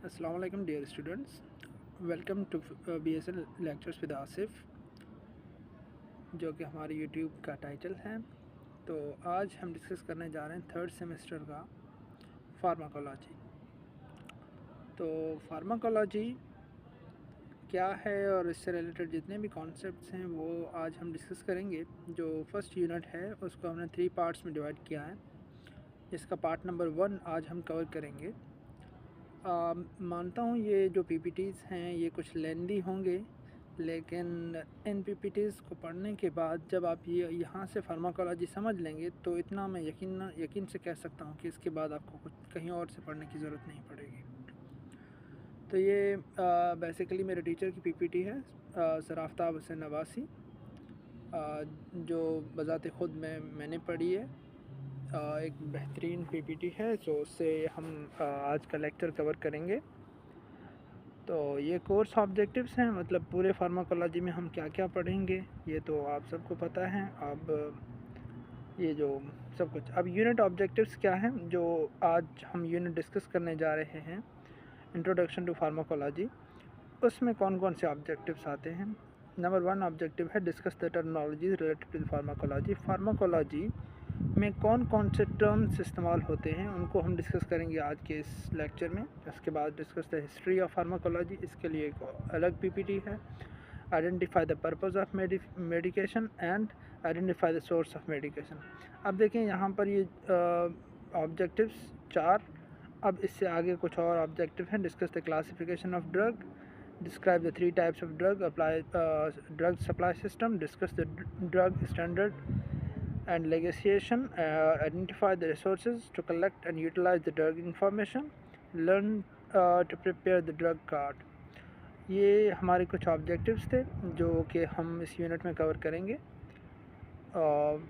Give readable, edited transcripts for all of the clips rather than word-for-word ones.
अस्सलाम वालेकुम dear students, welcome to BSN lectures with Asif, जो कि हमारे यूट्यूब का टाइटल है। तो आज हम डिस्कस करने जा रहे हैं थर्ड सेमेस्टर का फार्माकोलॉजी। तो फार्माकोलॉजी क्या है और इससे रिलेटेड जितने भी कॉन्सेप्ट्स हैं वो आज हम डिस्कस करेंगे। जो फर्स्ट यूनिट है उसको हमने 3 पार्ट्स में डिवाइड किया है, जिसका पार्ट नंबर 1 आज हम कवर करेंगे। मानता हूँ ये जो PPTs हैं ये कुछ लेंदी होंगे, लेकिन इन PPTs को पढ़ने के बाद जब आप ये यहाँ से फार्माकोलॉजी समझ लेंगे तो इतना मैं यकीन से कह सकता हूँ कि इसके बाद आपको कुछ कहीं और से पढ़ने की ज़रूरत नहीं पड़ेगी। तो ये बेसिकली मेरे टीचर की PPT है, सर आफ्ताब हुसैन नवासी, जो बज़ात ख़ुद मैंने पढ़ी है। एक बेहतरीन PPT है, तो उससे हम आज का लेक्चर कवर करेंगे। तो ये कोर्स ऑब्जेक्टिव्स हैं, मतलब पूरे फार्माकोलॉजी में हम क्या क्या पढ़ेंगे ये तो आप सबको पता है। अब ये जो सब कुछ, अब यूनिट ऑब्जेक्टिव्स क्या हैं जो आज हम यूनिट डिस्कस करने जा रहे हैं, इंट्रोडक्शन टू फार्माकोलॉजी, उसमें कौन कौन से ऑब्जेक्टिव्स आते हैं। नंबर 1 ऑब्जेक्टिव है discuss the terminologies related to pharmacology. Pharmacology में कौन कौन से टर्म्स इस्तेमाल होते हैं उनको हम डिस्कस करेंगे आज के इस लेक्चर में। उसके बाद discuss the history of pharmacology, इसके लिए एक अलग PPT है। Identify the purpose of medication and identify the source of medication. अब देखें यहाँ पर ये ऑब्जेक्टिव्स 4। अब इससे आगे कुछ और ऑब्जेक्टिव हैं। Discuss the classification of drug, describe the 3 types of drug supply system, discuss the drug standard and legislation, identify the resources to collect and utilize the drug information, learn to prepare the drug card। ये हमारे कुछ objectives थे जो कि हम इस unit में cover करेंगे।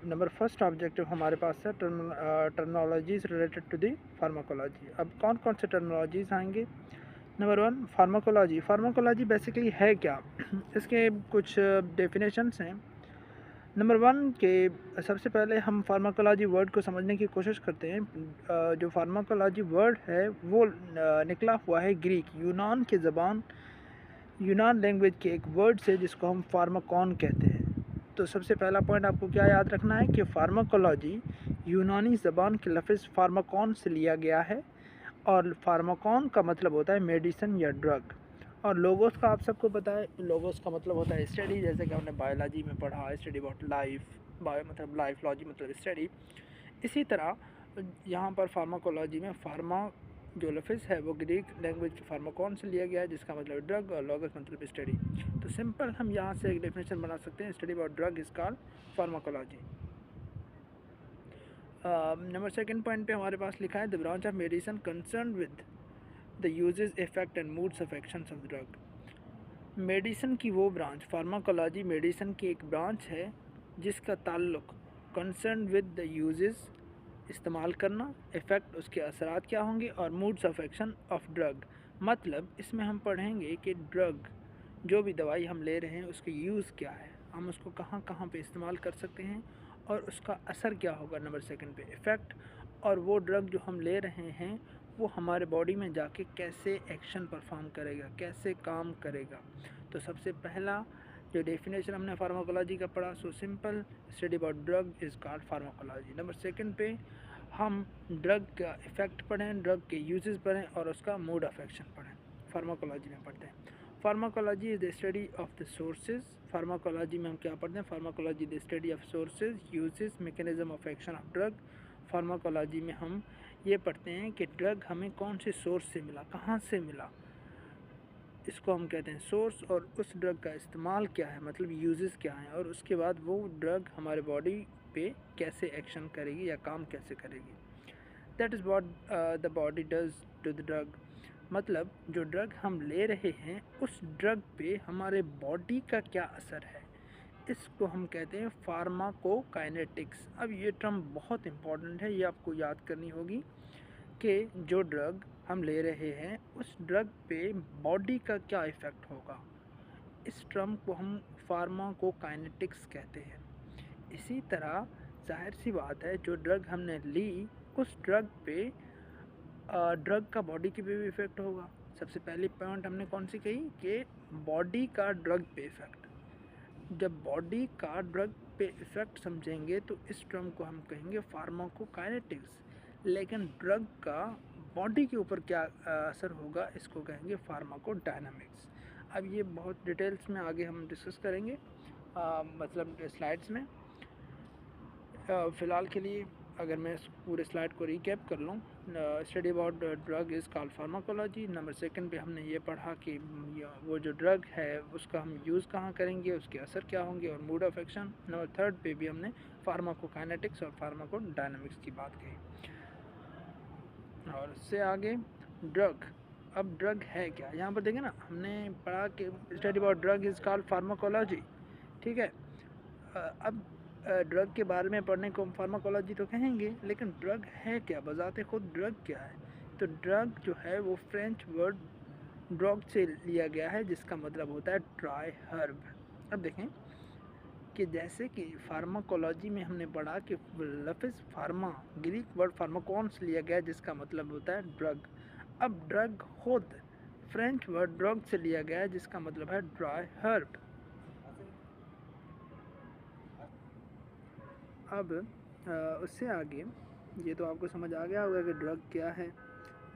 नंबर फर्स्ट ऑब्जेक्टिव हमारे पास है terminologies related to the pharmacology. अब कौन कौन से टर्मिनोलॉजीज आएंगे। Number 1 pharmacology. फार्माकोलॉजी बेसिकली है क्या इसके कुछ डेफिनेशंस हैं। नंबर 1 के सबसे पहले हम फार्माकोलॉजी वर्ड को समझने की कोशिश करते हैं। जो फार्माकोलॉजी वर्ड है वो निकला हुआ है ग्रीक, यूनान लैंग्वेज के एक वर्ड से, जिसको हम फार्माकॉन कहते हैं। तो सबसे पहला पॉइंट आपको क्या याद रखना है कि फार्माकोलॉजी यूनानी ज़बान के लफ्ज़ फार्माकॉन से लिया गया है, और फार्माकॉन का मतलब होता है मेडिसिन या ड्रग। और लोगोस का आप सबको पता है, लोगोस का मतलब होता है स्टडी, जैसे कि हमने बायोलॉजी में पढ़ा, स्टडी अबाउट लाइफ, बायो मतलब लाइफ, लॉजी मतलब स्टडी। इसी तरह यहाँ पर फार्माकोलॉजी में फार्मा जो लफ्ज़ है वो ग्रीक लैंग्वेज के फार्माकॉन से लिया गया है, जिसका मतलब ड्रग, और लोगस मतलब स्टडी। तो सिंपल हम यहाँ से एक डेफिनेशन बना सकते हैं, study about drug is called pharmacology. Number second point पे हमारे पास लिखा है the branch of medicine concern with the uses, effect and moods of actions of drug. Medicine की वो ब्रांच, फार्माकोलॉजी मेडिसिन की एक ब्रांच है जिसका ताल्लुक कंसर्न विद द यूजेस, इस्तेमाल करना, इफ़ेक्ट उसके असरात क्या होंगे, और moods of action of drug. मतलब इसमें हम पढ़ेंगे कि ड्रग, जो भी दवाई हम ले रहे हैं उसका यूज़ क्या है, हम उसको कहाँ कहाँ पे इस्तेमाल कर सकते हैं, और उसका असर क्या होगा। नंबर सेकंड पे इफ़ेक्ट, और वो ड्रग जो हम ले रहे हैं वो हमारे बॉडी में जाके कैसे एक्शन परफॉर्म करेगा, कैसे काम करेगा। तो सबसे पहला जो डेफिनेशन हमने फार्माकोलॉजी का पढ़ा, so simple, study about drug is called pharmacology. Number second पे हम ड्रग का इफ़ेक्ट पढ़ें, ड्रग के यूजेस पढ़ें, और उसका मोड ऑफ एक्शन पढ़ें, फार्माकोलॉजी में पढ़ते हैं। Pharmacology is the study of the sources. Pharmacology में हम क्या पढ़ते हैं, pharmacology the study of sources, uses, mechanism of action of drug. Pharmacology में हम ये पढ़ते हैं कि ड्रग हमें कौन से सोर्स से मिला, कहाँ से मिला, इसको हम कहते हैं सोर्स, और उस ड्रग का इस्तेमाल क्या है, मतलब यूजेस क्या हैं, और उसके बाद वो ड्रग हमारे बॉडी पे कैसे एक्शन करेगी या काम कैसे करेगी। That is what the body does to the drug. मतलब जो ड्रग हम ले रहे हैं उस ड्रग पे हमारे बॉडी का क्या असर है, इसको हम कहते हैं फार्माकोकाइनेटिक्स। अब ये टर्म बहुत इंपॉर्टेंट है, ये आपको याद करनी होगी कि जो ड्रग हम ले रहे हैं उस ड्रग पे बॉडी का क्या इफ़ेक्ट होगा। इस टर्म को हम फार्माकोकाइनेटिक्स कहते हैं। इसी तरह जाहिर सी बात है जो ड्रग हमने ली उस ड्रग पे ड्रग का बॉडी के पे भी इफ़ेक्ट होगा। सबसे पहली पॉइंट हमने कौन सी कही कि बॉडी का ड्रग पे इफ़ेक्ट। जब बॉडी का ड्रग पे इफ़ेक्ट समझेंगे तो इस टर्म को हम कहेंगे फार्माकोकाइनेटिक्स, लेकिन ड्रग का बॉडी के ऊपर क्या असर होगा इसको कहेंगे फार्माकोडायनामिक्स। अब ये बहुत डिटेल्स में आगे हम डिस्कस करेंगे मतलब स्लाइड्स में। फ़िलहाल के लिए अगर मैं इस पूरे स्लाइड को रिकैप कर लूँ, study about drug is called pharmacology. Number 2 पे हमने ये पढ़ा कि वो जो ड्रग है उसका हम यूज़ कहाँ करेंगे, उसके असर क्या होंगे और मोड ऑफ एक्शन। नंबर 3 पे भी हमने फार्माकोकाइनेटिक्स और फार्माकोडायनामिक्स की बात कही। और उससे आगे ड्रग, अब ड्रग है क्या, यहाँ पर देखें ना, हमने पढ़ा कि study about drug is called pharmacology, ठीक है। अब ड्रग के बारे में पढ़ने को हम फार्माकोलॉजी तो कहेंगे, लेकिन ड्रग है क्या, बजाते खुद ड्रग क्या है। तो ड्रग जो है वो फ्रेंच वर्ड ड्रग से लिया गया है जिसका मतलब होता है ड्राई हर्ब। अब देखें कि जैसे कि फार्माकोलॉजी में हमने पढ़ा कि लफ्ज़ फार्मा ग्रीक वर्ड फार्माकोन से लिया गया है जिसका मतलब होता है ड्रग। अब ड्रग खुद फ्रेंच वर्ड ड्रग से लिया गया है जिसका मतलब है ड्राई हर्ब। अब उससे आगे ये तो आपको समझ आ गया होगा कि ड्रग क्या है।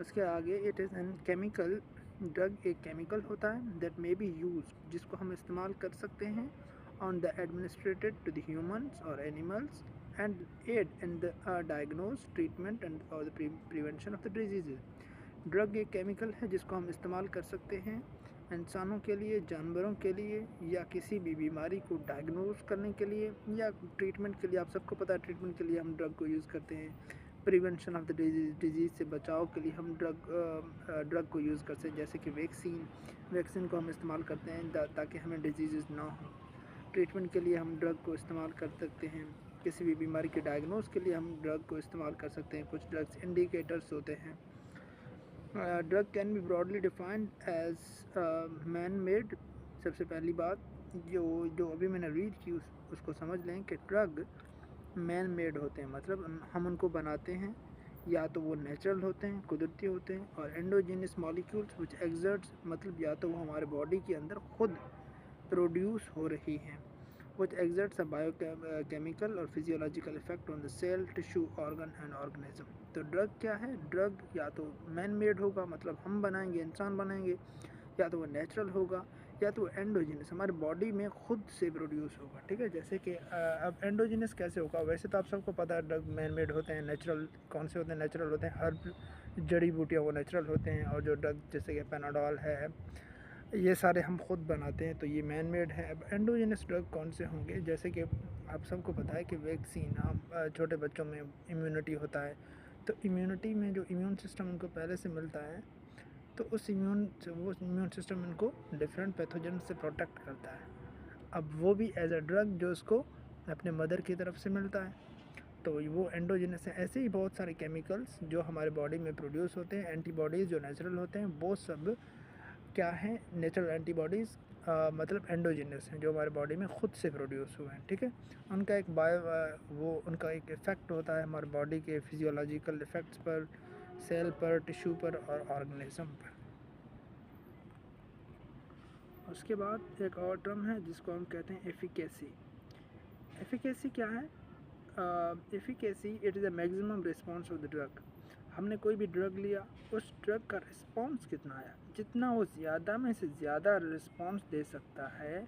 उसके आगे it is an chemical, drug एक केमिकल होता है दैट मे बी यूज, जिसको हम इस्तेमाल कर सकते हैं on the administrated to the humans और animals and aid in the diagnose treatment and और the prevention of the disease. Drug एक केमिकल है जिसको हम इस्तेमाल कर सकते हैं इंसानों के लिए, जानवरों के लिए, या किसी भी बीमारी को डायग्नोज करने के लिए या ट्रीटमेंट के लिए। आप सबको पता है ट्रीटमेंट के लिए हम ड्रग को यूज़ करते हैं। प्रिवेंशन ऑफ द डिजीज़ से बचाव के लिए हम ड्रग को यूज़ करते हैं, जैसे कि वैक्सीन को हम इस्तेमाल करते हैं ताकि हमें डिजीज़ ना हो। ट्रीटमेंट के लिए हम ड्रग को इस्तेमाल कर सकते हैं। किसी भी बीमारी के डायग्नोज के लिए हम ड्रग को इस्तेमाल कर सकते हैं। कुछ ड्रग्स इंडिकेटर्स होते हैं। Drug can be broadly defined as man made. सबसे पहली बात जो अभी मैंने रीड की उसको समझ लें कि ड्रग मैन मेड होते हैं, मतलब हम उनको बनाते हैं, या तो वो नेचुरल होते हैं, कुदरती होते हैं, और एंडोजीनियस मॉलिक्यूल्स विच एग्जर्ट्स, मतलब या तो वो हमारे बॉडी के अंदर खुद प्रोड्यूस हो रही हैं, which exerts a biochemical और physiological effect on the cell, tissue, organ and organism। तो ड्रग क्या है, ड्रग या तो मैन मेड होगा, मतलब हम बनाएंगे, इंसान बनाएंगे, या तो वो नेचुरल होगा, या तो वो एंडोजीनस हमारे बॉडी में खुद से प्रोड्यूस होगा, ठीक है। जैसे कि अब एंडोजीनस कैसे होगा, वैसे तो आप सबको पता है ड्रग मैन मेड होते हैं। नेचुरल कौन से होते हैं, नेचुरल होते हैं, हर्ब जड़ी बूटियाँ वो नेचुरल होते हैं, और जो ड्रग जैसे कि पेनाडोल है, ये सारे हम खुद बनाते हैं, तो ये मैन मेड है। अब एंडोजेनस ड्रग कौन से होंगे, जैसे कि आप सबको पता है कि वैक्सीन, हम छोटे बच्चों में इम्यूनिटी होता है, तो इम्यूनिटी में जो इम्यून सिस्टम उनको पहले से मिलता है, तो वो इम्यून सिस्टम इनको डिफरेंट पैथोजन से प्रोटेक्ट करता है। अब वो भी एज अ ड्रग जो उसको अपने मदर की तरफ से मिलता है, तो वो एंडोजेनस है। ऐसे ही बहुत सारे केमिकल्स जो हमारे बॉडी में प्रोड्यूस होते हैं, एंटीबॉडीज़ जो नेचुरल होते हैं, वो सब क्या है, नेचुरल एंटीबॉडीज़, मतलब एंडोजेनस हैं, जो हमारे बॉडी में खुद से प्रोड्यूस हुए हैं, ठीक है। उनका एक उनका एक इफ़ेक्ट होता है हमारे बॉडी के फिजियोलॉजिकल इफ़ेक्ट्स पर, सेल पर, टिश्यू पर और ऑर्गेनिज्म पर। उसके बाद एक और टर्म है जिसको हम कहते हैं एफिकेसी। एफिकेसी क्या है, efficacy it is a maximum response of the drug. हमने कोई भी ड्रग लिया, उस ड्रग का रिस्पॉन्स कितना आया, जितना वो ज़्यादा में से ज़्यादा रिस्पॉन्स दे सकता है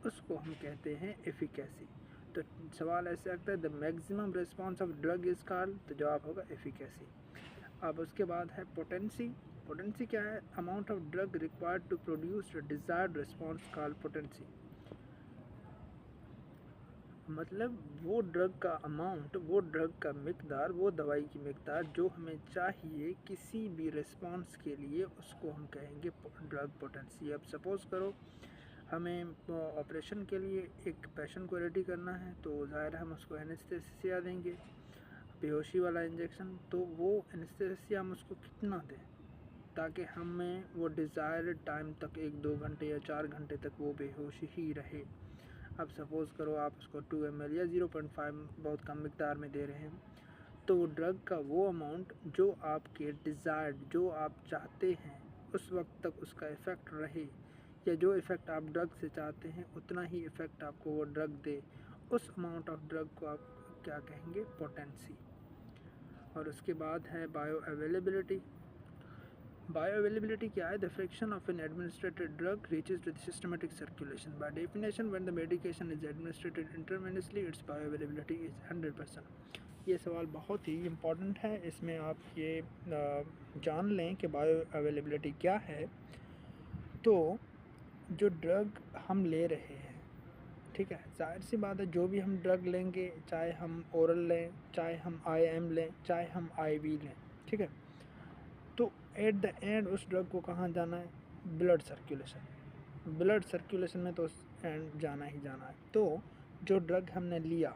उसको हम कहते हैं एफिकेसी। तो सवाल ऐसे आता है the maximum response of drug is called, तो जवाब होगा एफिकेसी। अब उसके बाद है पोटेंसी। पोटेंसी क्या है, amount of drug required to produce desired response called potency. मतलब वो ड्रग का अमाउंट, वो ड्रग का मिकदार, वो दवाई की मिकदार जो हमें चाहिए किसी भी रिस्पॉन्स के लिए, उसको हम कहेंगे ड्रग पोटेंसी। अब सपोज़ करो हमें ऑपरेशन के लिए एक पेशेंट को रेडी करना है, तो ज़ाहिर हम उसको एनेस्थीसिया देंगे, बेहोशी वाला इंजेक्शन। तो वो एनेस्थीसिया हम उसको कितना दें ताकि हमें वो डिज़ायर्ड टाइम तक, 1-2 घंटे या 4 घंटे तक वो बेहोश ही रहे। अब सपोज़ करो आप उसको 2 ml या 0.5 बहुत कम मिकदार में दे रहे हैं, तो ड्रग का वो अमाउंट जो आपके डिज़ायर्ड, जो आप चाहते हैं उस वक्त तक उसका इफ़ेक्ट रहे, या जो इफ़ेक्ट आप ड्रग से चाहते हैं उतना ही इफ़ेक्ट आपको वो ड्रग दे, उस अमाउंट ऑफ ड्रग को आप क्या कहेंगे? पोटेंसी। और उसके बाद है बायो अवेलेबिलिटी। बायो अवेलेबिलिटी क्या है? The fraction of an administered drug reaches to the systematic circulation. By definition when the medication is administered intravenously its bioavailability is 100%। ये सवाल बहुत ही इम्पॉर्टेंट है, इसमें आप ये जान लें कि बायो अवेलेबिलिटी क्या है। तो जो ड्रग हम ले रहे हैं, ठीक है, जाहिर सी बात है जो भी हम ड्रग लेंगे, चाहे हम ओरल लें, चाहे हम IM लें, चाहे हम IV लें, ठीक है, तो एट द एंड उस ड्रग को कहाँ जाना है? Blood circulation. ब्लड सर्कुलेशन में तो उस एंड जाना ही जाना है। तो जो ड्रग हमने लिया,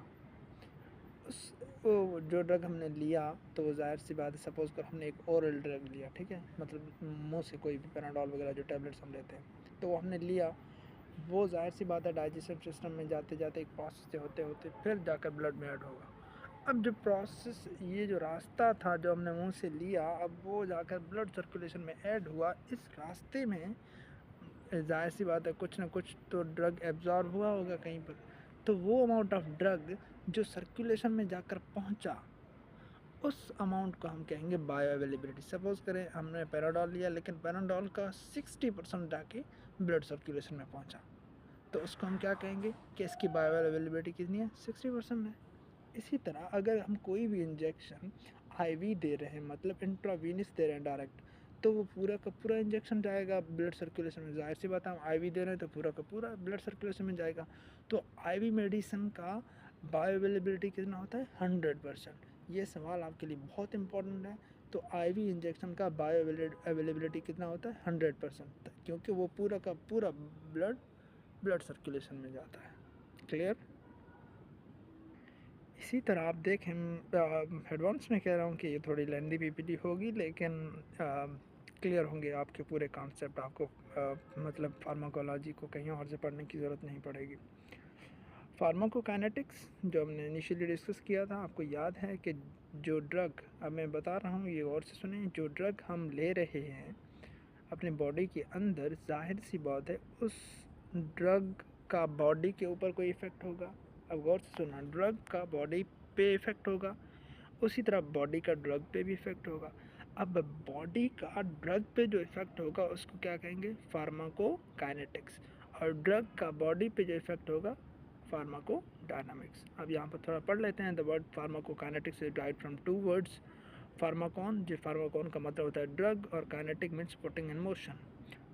उस जो ड्रग हमने लिया तो वो जाहिर सी बात है, सपोज़ कर हमने एक ओरल ड्रग लिया, ठीक है, मतलब मुंह से कोई भी पैराडॉल वगैरह जो टैबलेट्स हम लेते हैं, तो वो हमने लिया, वो जाहिर सी बात है डाइजेस्टिव सिस्टम में जाते जाते एक प्रोसेस से होते होते फिर जाकर ब्लड में ऐड होगा। अब जो प्रोसेस, ये जो रास्ता था जो हमने मुंह से लिया, अब वो जाकर ब्लड सर्कुलेशन में ऐड हुआ। इस रास्ते में जाहिर सी बात है कुछ ना कुछ तो ड्रग एब्जॉर्ब हुआ होगा कहीं पर, तो वो अमाउंट ऑफ ड्रग जो सर्कुलेशन में जाकर पहुंचा, उस अमाउंट को हम कहेंगे बायो अवेलेबिलिटी। सपोज़ करें हमने पैराडॉल लिया, लेकिन पैराडॉल का 60% जाके ब्लड सर्कुलेशन में पहुंचा, तो उसको हम क्या कहेंगे कि इसकी बायो अवेलेबिलिटी कितनी है? 60% है। इसी तरह अगर हम कोई भी इंजेक्शन IV दे रहे हैं, मतलब इंट्रावीनस दे रहे हैं डायरेक्ट, तो वो पूरा का पूरा इंजेक्शन जाएगा ब्लड सर्कुलेशन में। जाहिर सी बात है हम IV दे रहे हैं तो पूरा का पूरा ब्लड सर्कुलेशन में जाएगा। तो IV मेडिसिन का बायो अवेलेबिलिटी कितना होता है? 100%। ये सवाल आपके लिए बहुत इंपॉर्टेंट है। तो IV इंजेक्शन का बायो अवेलेबिलिटी कितना होता है? 100%, क्योंकि वो पूरा का पूरा ब्लड सर्कुलेशन में जाता है। क्लियर? इसी तरह आप देखें, एडवांस में कह रहा हूँ कि ये थोड़ी लेंदी PPT होगी, लेकिन क्लियर होंगे आपके पूरे कॉन्सेप्ट। आपको मतलब फार्माकोलॉजी को कहीं और से पढ़ने की ज़रूरत नहीं पड़ेगी। फार्माकोकाइनेटिक्स जो हमने इनिशियली डिस्कस किया था, आपको याद है कि जो ड्रग, अब मैं बता रहा हूँ ये और से सुने, जो ड्रग हम ले रहे हैं अपने बॉडी के अंदर, जाहिर सी बात है उस ड्रग का बॉडी के ऊपर कोई इफ़ेक्ट होगा। अब गौर से सुना, ड्रग का बॉडी पे इफ़ेक्ट होगा, उसी तरह बॉडी का ड्रग पे भी इफ़ेक्ट होगा। अब बॉडी का ड्रग पे जो इफ़ेक्ट होगा उसको क्या कहेंगे? फार्माकोकाइनेटिक्स। और ड्रग का बॉडी पे जो इफ़ेक्ट होगा, फार्माकोडायनामिक्स। अब यहाँ पर थोड़ा पढ़ लेते हैं। द वर्ड फार्माकोकाइनेटिक्स इज डाइव फ्रॉम 2 वर्ड्स। फार्माकॉन, जो फार्माकॉन का मतलब होता है ड्रग, और kinetic means putting in motion,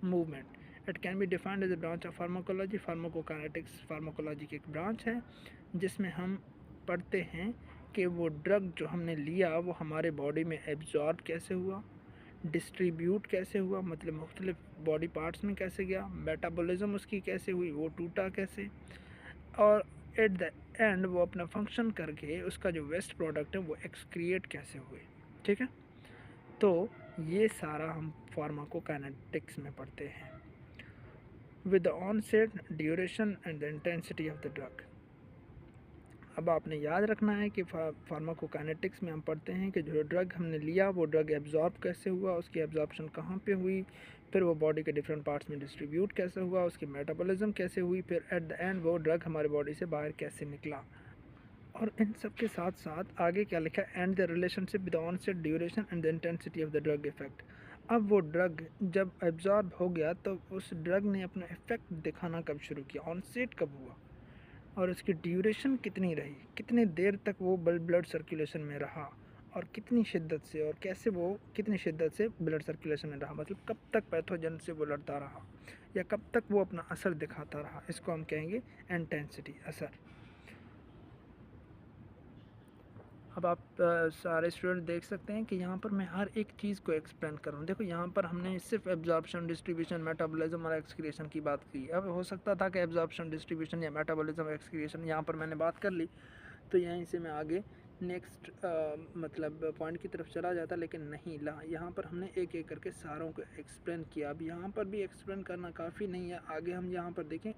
movement. It can be defined as a branch of pharmacology. Pharmacokinetics pharmacology की एक ब्रांच है जिसमें हम पढ़ते हैं कि वो ड्रग जो हमने लिया वो हमारे बॉडी में एब्जॉर्ब कैसे हुआ, डिस्ट्रीब्यूट कैसे हुआ, मतलब मुख्तलिफ बॉडी पार्ट्स में कैसे गया, मेटाबॉलिज्म उसकी कैसे हुई, वो टूटा कैसे, और एट द एंड वो अपना फंक्शन करके उसका जो वेस्ट प्रोडक्ट है वो एक्सक्रिएट कैसे हुए। ठीक है, तो ये सारा हम फार्माकोकाइनेटिक्स में पढ़ते हैं। With the onset, duration and the intensity of the drug. अब आपने याद रखना है कि फार्माकोकाइनेटिक्स में हम पढ़ते हैं कि जो ड्रग हमने लिया वो ड्रग एब्जॉर्ब कैसे हुआ, उसकी एब्जॉर्प्शन कहाँ पे हुई, फिर वो बॉडी के डिफरेंट पार्ट्स में डिस्ट्रीब्यूट कैसे हुआ, उसकी मेटाबॉलिज्म कैसे हुई, फिर एट द एंड वो ड्रग हमारे बॉडी से बाहर कैसे निकला। और इन सब के साथ साथ आगे क्या लिखा है? And the relationship with onset, duration and the intensity of the drug effect. अब वो ड्रग जब एब्जॉर्ब हो गया तो उस ड्रग ने अपना इफेक्ट दिखाना कब शुरू किया, ऑनसेट कब हुआ, और उसकी ड्यूरेशन कितनी रही, कितने देर तक वो ब्लड सर्कुलेशन में रहा, और कितनी शिद्दत से, और कैसे वो कितनी शिद्दत से ब्लड सर्कुलेशन में रहा, मतलब कब तक पैथोजन से वो लड़ता रहा या कब तक वो अपना असर दिखाता रहा। इसको हम कहेंगे इंटेंसिटी, असर। अब आप सारे स्टूडेंट देख सकते हैं कि यहाँ पर मैं हर एक चीज़ को एक्सप्लेन कर रहा हूँ। देखो यहाँ पर हमने सिर्फ एब्जॉर्प्शन, डिस्ट्रीब्यूशन, मेटाबॉलिज्म और एक्सक्रिएशन की बात की। अब हो सकता था कि एब्जॉर्प्शन, डिस्ट्रीब्यूशन या मेटाबॉलिज्म, एक्सक्रिएशन यहाँ पर मैंने बात कर ली तो यहीं से मैं आगे नेक्स्ट मतलब पॉइंट की तरफ चला जाता, लेकिन नहीं, यहाँ पर हमने एक एक करके सारों को एक्सप्लेन किया। अब यहाँ पर भी एक्सप्लेन करना काफ़ी नहीं है, आगे हम यहाँ पर देखें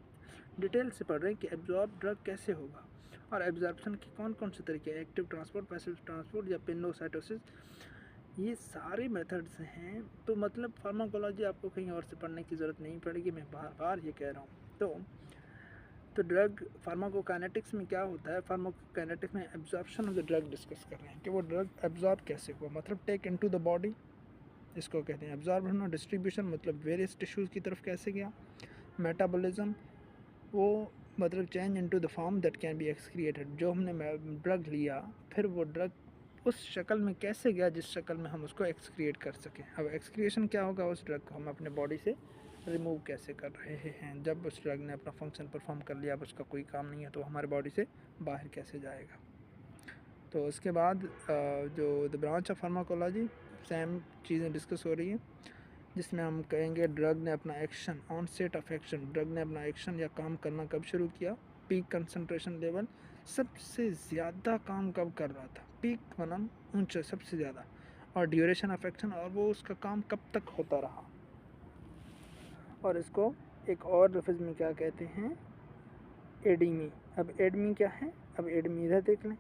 डिटेल से पढ़ रहे हैं कि एब्जॉर्ब ड्रग कैसे होगा और एब्जॉर्प्शन के कौन कौन से तरीके हैं, एक्टिव ट्रांसपोर्ट, पैसिव ट्रांसपोर्ट या पिंडोसाइटोसिस, ये सारे मेथड्स हैं, तो मतलब फार्माकोलॉजी आपको कहीं और से पढ़ने की ज़रूरत नहीं पड़ेगी, मैं बार-बार ये कह रहा हूँ। तो ड्रग फार्माकोकाइनेटिक्स में क्या होता है, फार्माकोकाइनेटिक्स में absorption of the drug discuss कर रहे हैं कि वो ड्रग एब्जॉर्ब कैसे हुआ, मतलब टेक इनटू द बॉडी, इसको कहते हैं एब्जॉर्ब होना। डिस्ट्रीब्यूशन मतलब वेरियस टिश्यूज़ की तरफ कैसे गया। मेटाबॉलिज्म वो मतलब change into the form that can be excreted, जो हमने ड्रग लिया फिर वो ड्रग उस शक्ल में कैसे गया जिस शक्ल में हम उसको एक्सक्रिएट कर सकें। अब एक्सक्रिएशन क्या होगा, उस ड्रग को हम अपने बॉडी से रिमूव कैसे कर रहे हैं। जब उस ड्रग ने अपना फंक्शन परफॉर्म कर लिया, अब उसका कोई काम नहीं है, तो हमारे बॉडी से बाहर कैसे जाएगा। तो उसके बाद जो the branch of pharmacology same चीज़ें डिस्कस हो रही हैं, जिसमें हम कहेंगे ड्रग ने अपना action, on set of action, drug ने अपना एक्शन या काम करना कब शुरू किया। पीक कंसंट्रेशन लेवल, सबसे ज़्यादा काम कब कर रहा था, पीक मतलब ऊंचे सबसे ज़्यादा। और ड्यूरेशन ऑफ एक्शन, और वो उसका काम कब तक होता रहा। और इसको एक और लफ्ज़ में क्या कहते हैं, एडीमी। अब एडमी क्या है, अब एडमी इधर देख लें।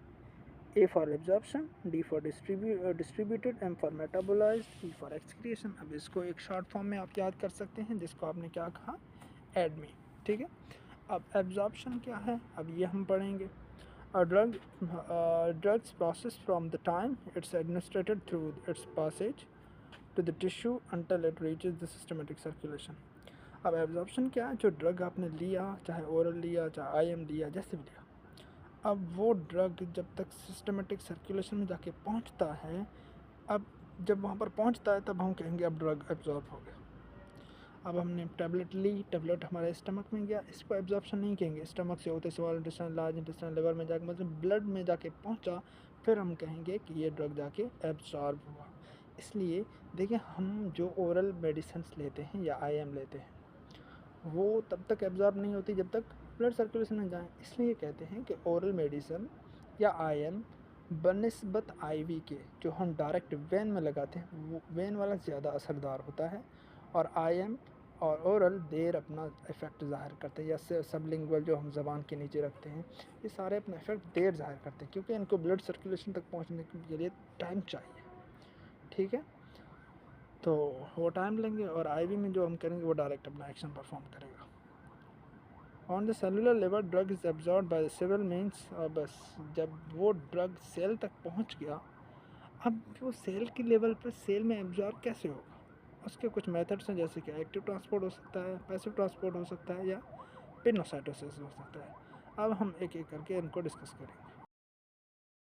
A for absorption, D for distributed, M for metabolized, E for excretion। अब इसको एक शॉर्ट फॉर्म में आप याद कर सकते हैं, जिसको आपने क्या कहा, एडमी। ठीक है। अब एब्जॉर्प्शन क्या है, अब ये हम पढ़ेंगे। Drugs process from the time it's administered through its passage to the tissue until it reaches the systematic circulation. अब एब्जॉर्प्शन क्या है, जो ड्रग आपने लिया, चाहे ओरल लिया चाहे आईएम लिया, जैसे भी लिया, अब वो ड्रग जब तक सिस्टमेटिक सर्कुलेशन में जाके पहुंचता है, अब जब वहाँ पर पहुंचता है तब हम कहेंगे अब ड्रग एब्जॉर्ब हो गया। अब हमने टैबलेट ली, टैबलेट हमारे स्टमक में गया, इसको एब्जॉर्प्शन नहीं कहेंगे। स्टमक से होते small intestine, large intestine, liver में जाके मतलब ब्लड में जाके पहुंचा, फिर हम कहेंगे कि ये ड्रग जाके एब्जॉर्ब हुआ। इसलिए देखिए, हम जो ओरल मेडिसिन लेते हैं या आईएम लेते हैं, वो तब तक एब्जॉर्ब नहीं होती जब तक ब्लड सर्कुलेशन में जाए। इसलिए कहते हैं कि ओरल मेडिसिन या आईएम बनिस्बत आईवी के, जो हम डायरेक्ट वेन में लगाते हैं, वो वेन वाला ज़्यादा असरदार होता है। और आईएम और ओरल देर अपना इफ़ेक्ट ज़ाहिर करते हैं, या सबलिंगुअल जो हम ज़बान के नीचे रखते हैं, ये सारे अपना इफ़ेक्ट देर ज़ाहिर करते हैं, क्योंकि इनको ब्लड सर्कुलेशन तक पहुँचने के लिए टाइम चाहिए। ठीक है, तो वो टाइम लेंगे, और आईवी में जो हम करेंगे वो डायरेक्ट अपना एक्शन परफॉर्म करेगा। On the cellular level drug is absorb by several means. बस जब वो ड्रग सेल तक पहुंच गया, अब वो सेल के लेवल पर सेल में एब्जॉर्ब कैसे होगा, उसके कुछ मेथड्स हैं, जैसे कि एक्टिव ट्रांसपोर्ट हो सकता है, पैसिव ट्रांसपोर्ट हो सकता है, या पिनोसाइटोसिस हो सकता है। अब हम एक एक करके इनको डिस्कस करेंगे।